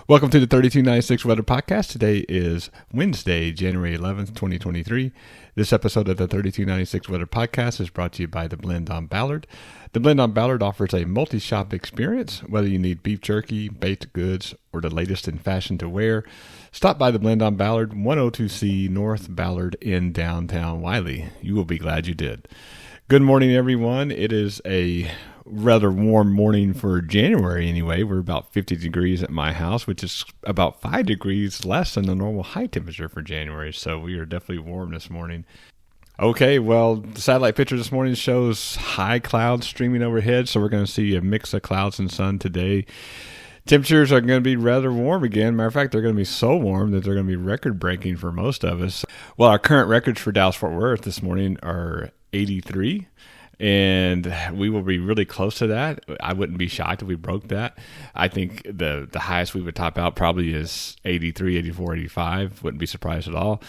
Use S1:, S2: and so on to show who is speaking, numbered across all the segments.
S1: Welcome to the 3296 Weather Podcast. Today is Wednesday, January 11th, 2023. This episode of the 3296 Weather Podcast is brought to you by the Blend on Ballard. The Blend on Ballard offers a multi-shop experience. Whether you need beef jerky, baked goods, or the latest in fashion to wear, stop by the Blend on Ballard, 102C North Ballard in downtown Wiley. You will be glad you did. Good morning, everyone. It is a rather warm morning for January anyway. We're about 50 degrees at my house, which is about 5 degrees less than the normal high temperature for January. So we are definitely warm this morning. Okay, well, the satellite picture this morning shows high clouds streaming overhead. So we're going to see a mix of clouds and sun today. Temperatures are going to be rather warm again. Matter of fact, they're going to be so warm that they're going to be record-breaking for most of us. Well, our current records for Dallas-Fort Worth this morning are 83. And we will be really close to that. I wouldn't be shocked if we broke that. I think the highest we would top out probably is 83, 84, 85. Wouldn't be surprised at all.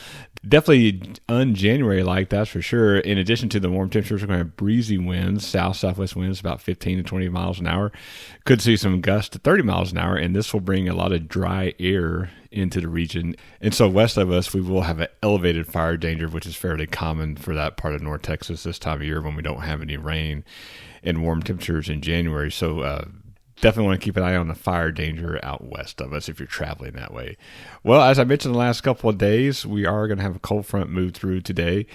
S1: Definitely un-January-like, that's for sure. In addition to the warm temperatures, we're going to have breezy winds, south-southwest winds, about 15 to 20 miles an hour. Could see some gusts to 30 miles an hour, and this will bring a lot of dry air into the region. And so west of us, we will have an elevated fire danger, which is fairly common for that part of North Texas this time of year when we don't have any rain and warm temperatures in January. So definitely want to keep an eye on the fire danger out west of us if you're traveling that way. Well, as I mentioned the last couple of days, we are going to have a cold front move through today,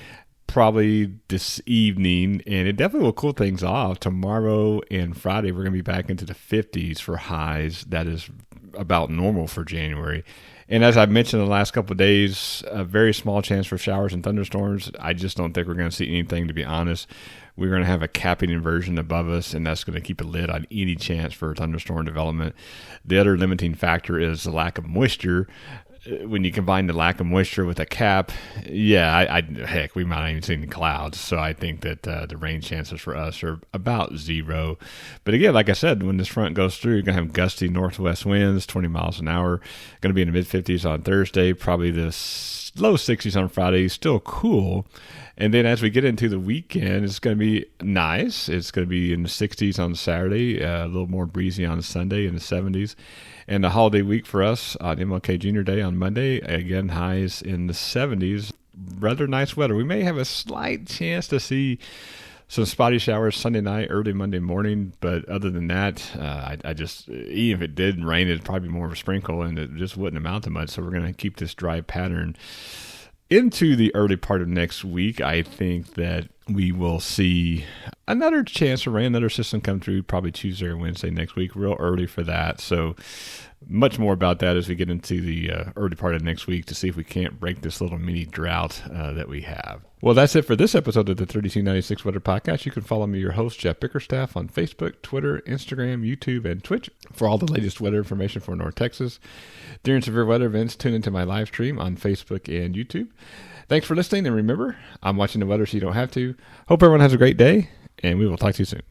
S1: probably this evening, and it definitely will cool things off. Tomorrow and Friday, we're going to be back into the 50s for highs. That is about normal for January. And as I mentioned the last couple of days, a very small chance for showers and thunderstorms. I just don't think we're going to see anything, to be honest. We're going to have a capping inversion above us, and that's going to keep a lid on any chance for thunderstorm development. The other limiting factor is the lack of moisture. When you combine the lack of moisture with a cap, heck, we might not even see any clouds. So I think that the rain chances for us are about zero. But again, like I said, when this front goes through, you're going to have gusty northwest winds, 20 miles an hour. Going to be in the mid-50s on Thursday, probably the low 60s on Friday. Still cool. And then as we get into the weekend, it's going to be nice. It's going to be in the 60s on Saturday, a little more breezy on Sunday in the 70s. And the holiday week for us on MLK Junior Day on Monday, again, highs in the 70s. Rather nice weather. We may have a slight chance to see some spotty showers Sunday night, early Monday morning. But other than that, I just, even if it did rain, it'd probably be more of a sprinkle, and it just wouldn't amount to much. So we're going to keep this dry pattern into the early part of next week. I think that we will see another chance for rain, another system come through probably Tuesday or Wednesday next week, real early for that. So much more about that as we get into the early part of next week to see if we can't break this little mini drought that we have. Well, that's it for this episode of the 3296 Weather Podcast. You can follow me, your host, Jeff Bickerstaff, on Facebook, Twitter, Instagram, YouTube, and Twitch for all the latest weather information for North Texas. During severe weather events, tune into my live stream on Facebook and YouTube. Thanks for listening, and remember, I'm watching the weather so you don't have to. Hope everyone has a great day, and we will talk to you soon.